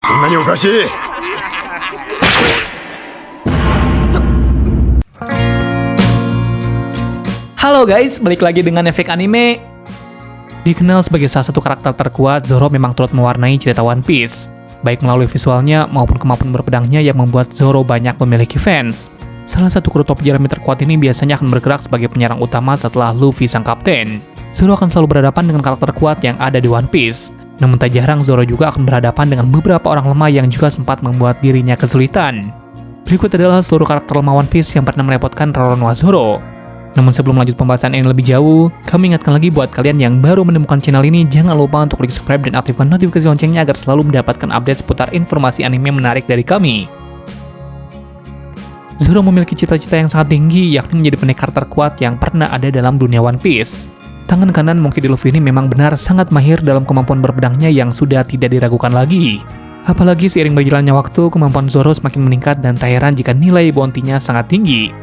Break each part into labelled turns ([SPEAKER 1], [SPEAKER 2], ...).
[SPEAKER 1] そんなにおかしい。
[SPEAKER 2] Halo guys, balik lagi dengan Efek Anime. Dikenal sebagai salah satu karakter terkuat, Zoro memang turut mewarnai cerita One Piece, baik melalui visualnya maupun kemampuan berpedangnya yang membuat Zoro banyak memiliki fans. Salah satu kru top jerami terkuat ini biasanya akan bergerak sebagai penyerang utama setelah Luffy sang kapten. Zoro akan selalu berhadapan dengan karakter kuat yang ada di One Piece. Namun tak jarang Zoro juga akan berhadapan dengan beberapa orang lemah yang juga sempat membuat dirinya kesulitan. Berikut adalah seluruh karakter lemah One Piece yang pernah merepotkan Roronoa Zoro. Namun sebelum lanjut pembahasan ini lebih jauh, kami ingatkan lagi buat kalian yang baru menemukan channel ini, jangan lupa untuk klik subscribe dan aktifkan notifikasi loncengnya agar selalu mendapatkan update seputar informasi anime menarik dari kami. Zoro memiliki cita-cita yang sangat tinggi, yakni menjadi pendekar terkuat yang pernah ada dalam dunia One Piece. Tangan kanan Monkey D. Luffy ini memang benar sangat mahir dalam kemampuan berpedangnya yang sudah tidak diragukan lagi. Apalagi seiring berjalannya waktu, kemampuan Zoro semakin meningkat dan tak heran jika nilai bounty-nya sangat tinggi.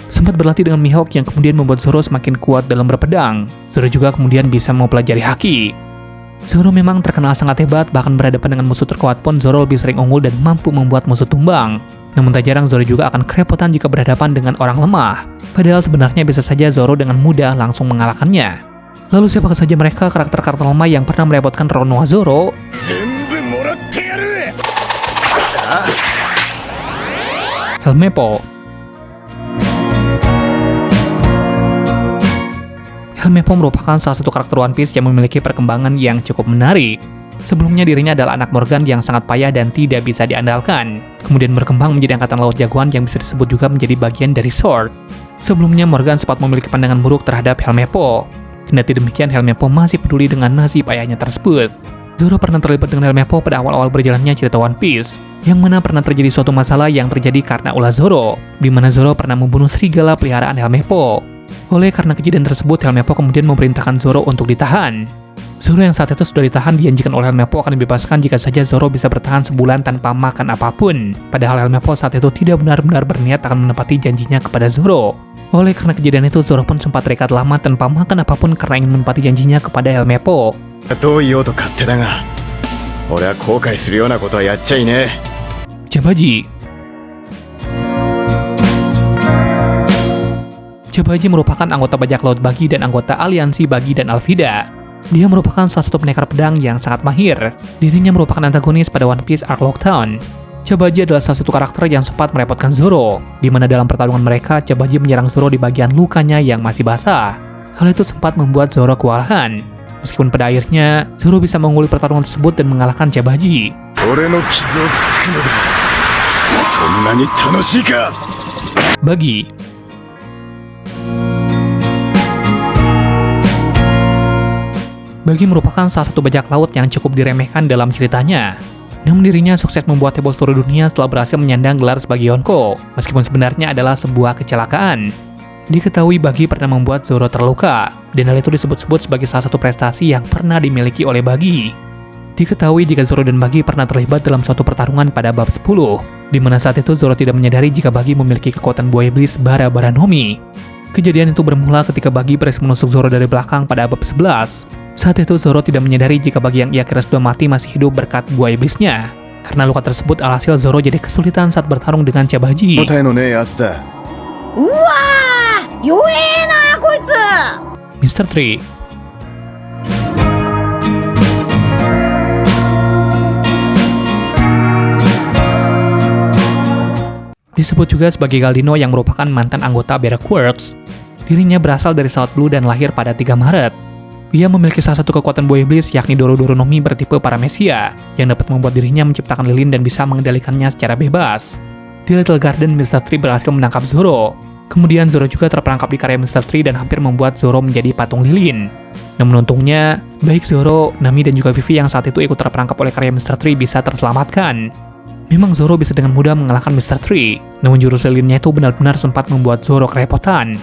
[SPEAKER 2] Sempat berlatih dengan Mihawk yang kemudian membuat Zoro semakin kuat dalam berpedang. Zoro juga kemudian bisa mempelajari haki. Zoro memang terkenal sangat hebat, bahkan berhadapan dengan musuh terkuat pun Zoro lebih sering unggul dan mampu membuat musuh tumbang. Namun tak jarang Zoro juga akan kerepotan jika berhadapan dengan orang lemah. Padahal sebenarnya bisa saja Zoro dengan mudah langsung mengalahkannya. Lalu siapakah saja mereka karakter-karakter lemah yang pernah merepotkan Roronoa Zoro? Helmeppo. Helmeppo merupakan salah satu karakter One Piece yang memiliki perkembangan yang cukup menarik. Sebelumnya dirinya adalah anak Morgan yang sangat payah dan tidak bisa diandalkan. Kemudian berkembang menjadi angkatan laut jagoan yang bisa disebut juga menjadi bagian dari Sword. Sebelumnya Morgan sempat memiliki pandangan buruk terhadap Helmeppo. Kendati demikian, Helmeppo masih peduli dengan nasib ayahnya tersebut. Zoro pernah terlibat dengan Helmeppo pada awal-awal berjalannya cerita One Piece, yang mana pernah terjadi suatu masalah yang terjadi karena ulah Zoro, di mana Zoro pernah membunuh serigala peliharaan Helmeppo. Oleh karena kejadian tersebut, Helmeppo kemudian memerintahkan Zoro untuk ditahan. Zoro yang saat itu sudah ditahan dijanjikan oleh Helmeppo akan dibebaskan jika saja Zoro bisa bertahan sebulan tanpa makan apapun. Padahal Helmeppo saat itu tidak benar-benar berniat akan menepati janjinya kepada Zoro. Oleh karena kejadian itu, Zoro pun sempat terikat lama tanpa makan apapun karena ingin menepati janjinya kepada Helmeppo. Cabaji. Cabaji merupakan anggota bajak laut Bagi dan anggota aliansi Bagi dan Alvida. Dia merupakan salah satu pendekar pedang yang sangat mahir. Dirinya merupakan antagonis pada One Piece Arc Lockdown. Cabaji adalah salah satu karakter yang sempat merepotkan Zoro, di mana dalam pertarungan mereka, Cabaji menyerang Zoro di bagian lukanya yang masih basah. Hal itu sempat membuat Zoro kewalahan. Meskipun pada akhirnya, Zoro bisa mengungguli pertarungan tersebut dan mengalahkan Cabaji. Bagi. Bagi merupakan salah satu bajak laut yang cukup diremehkan dalam ceritanya. Namun dirinya sukses membuat heboh seluruh dunia setelah berhasil menyandang gelar sebagai Yonko, meskipun sebenarnya adalah sebuah kecelakaan. Diketahui Bagi pernah membuat Zoro terluka, dan hal itu disebut-sebut sebagai salah satu prestasi yang pernah dimiliki oleh Bagi. Diketahui jika Zoro dan Bagi pernah terlibat dalam suatu pertarungan pada bab 10, di mana saat itu Zoro tidak menyadari jika Bagi memiliki kekuatan buaya iblis Bara-Bara Nomi. Kejadian itu bermula ketika Bagi berhasil menusuk Zoro dari belakang pada bab 11. Saat itu Zoro tidak menyadari jika Bagi yang ia kira sudah mati masih hidup berkat buaya iblisnya. Karena luka tersebut alhasil Zoro jadi kesulitan saat bertarung dengan Cabaji. Mr. Tree. Disebut juga sebagai Galdino yang merupakan mantan anggota Baroque Works. Dirinya berasal dari South Blue dan lahir pada 3 Maret. Dia memiliki salah satu kekuatan buaya iblis yakni Doro-Doro Nomi bertipe Paramecia yang dapat membuat dirinya menciptakan lilin dan bisa mengendalikannya secara bebas. Di Little Garden, Mr. Tree berhasil menangkap Zoro. Kemudian Zoro juga terperangkap di karya Mr. Tree dan hampir membuat Zoro menjadi patung lilin. Namun untungnya, baik Zoro, Nami dan juga Vivi yang saat itu ikut terperangkap oleh karya Mr. Tree bisa terselamatkan. Memang Zoro bisa dengan mudah mengalahkan Mr. Tree, namun jurus lilinnya itu benar-benar sempat membuat Zoro kerepotan.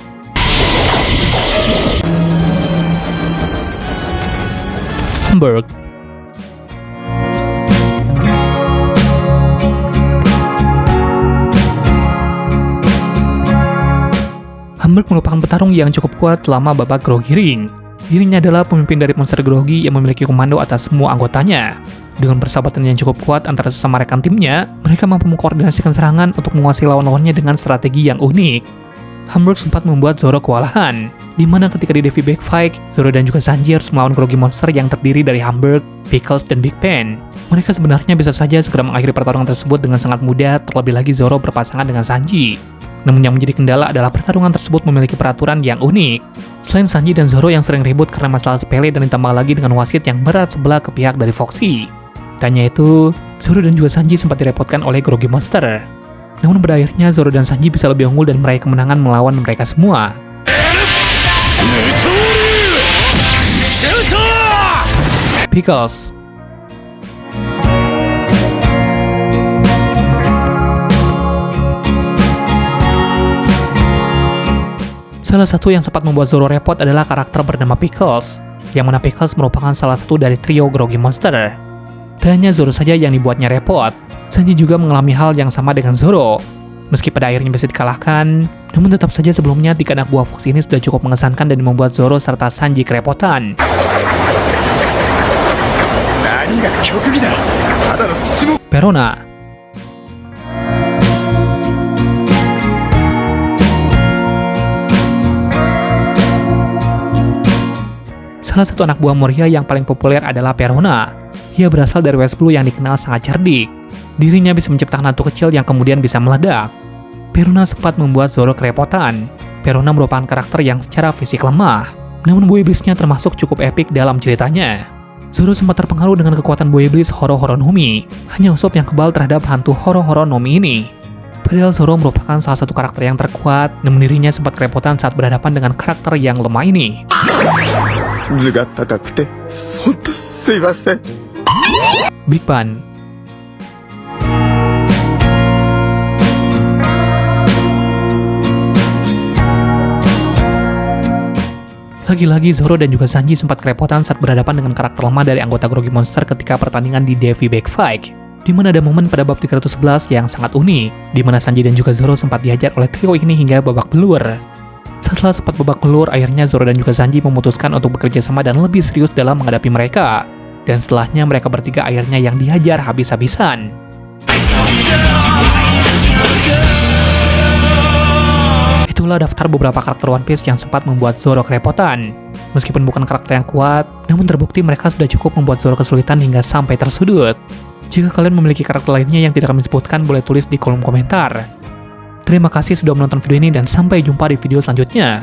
[SPEAKER 2] Hamburg. Hamburg merupakan petarung yang cukup kuat selama babak Grogi Ring. Dirinya adalah pemimpin dari monster Grogi yang memiliki komando atas semua anggotanya. Dengan persahabatan yang cukup kuat antara sesama rekan timnya, mereka mampu mengkoordinasikan serangan untuk menguasai lawan-lawannya dengan strategi yang unik. Hamburg sempat membuat Zoro kewalahan, di mana ketika di Devi Backfight, Zoro dan juga Sanji harus melawan Grogi Monster yang terdiri dari Hamburg, Pickles, dan Big Ben. Mereka sebenarnya bisa saja segera mengakhiri pertarungan tersebut dengan sangat mudah, terlebih lagi Zoro berpasangan dengan Sanji. Namun yang menjadi kendala adalah pertarungan tersebut memiliki peraturan yang unik. Selain Sanji dan Zoro yang sering ribut karena masalah sepele dan ditambah lagi dengan wasit yang berat sebelah ke pihak dari Foxy. Tanya itu, Zoro dan juga Sanji sempat direpotkan oleh Grogi Monster. Namun pada akhirnya Zoro dan Sanji bisa lebih unggul dan meraih kemenangan melawan mereka semua. Pickles. Salah satu yang sempat membuat Zoro repot adalah karakter bernama Pickles, yang mana Pickles merupakan salah satu dari trio Grogi Monster. Tak hanya Zoro saja yang dibuatnya repot, Sanji juga mengalami hal yang sama dengan Zoro. Meski pada akhirnya bisa dikalahkan, namun tetap saja sebelumnya 3 anak buah Fox ini sudah cukup mengesankan dan membuat Zoro serta Sanji kerepotan. Perona. Salah satu anak buah Moria yang paling populer adalah Perona. Ia berasal dari West Blue yang dikenal sangat cerdik. Dirinya bisa menciptakan hantu kecil yang kemudian bisa meledak. Perona sempat membuat Zoro kerepotan. Perona merupakan karakter yang secara fisik lemah, namun buah iblisnya termasuk cukup epik dalam ceritanya. Zoro sempat terpengaruh dengan kekuatan buah iblis Horo-Horo Nomi, hanya Usopp yang kebal terhadap hantu Horo-Horo Nomi ini. Padahal Zoro merupakan salah satu karakter yang terkuat, namun dirinya sempat kerepotan saat berhadapan dengan karakter yang lemah ini. Big Bang. Lagi-lagi Zoro dan juga Sanji sempat kerepotan saat berhadapan dengan karakter lemah dari anggota Grogi Monster ketika pertandingan di Devi Backfight, di mana ada momen pada bab 311 yang sangat unik, di mana Sanji dan juga Zoro sempat dihajar oleh trio ini hingga babak belur. Setelah sempat babak belur, akhirnya Zoro dan juga Sanji memutuskan untuk bekerja sama dan lebih serius dalam menghadapi mereka. Dan setelahnya mereka bertiga akhirnya yang dihajar habis-habisan. Itulah daftar beberapa karakter One Piece yang sempat membuat Zoro kerepotan. Meskipun bukan karakter yang kuat, namun terbukti mereka sudah cukup membuat Zoro kesulitan hingga sampai tersudut. Jika kalian memiliki karakter lainnya yang tidak kami sebutkan, boleh tulis di kolom komentar. Terima kasih sudah menonton video ini dan sampai jumpa di video selanjutnya.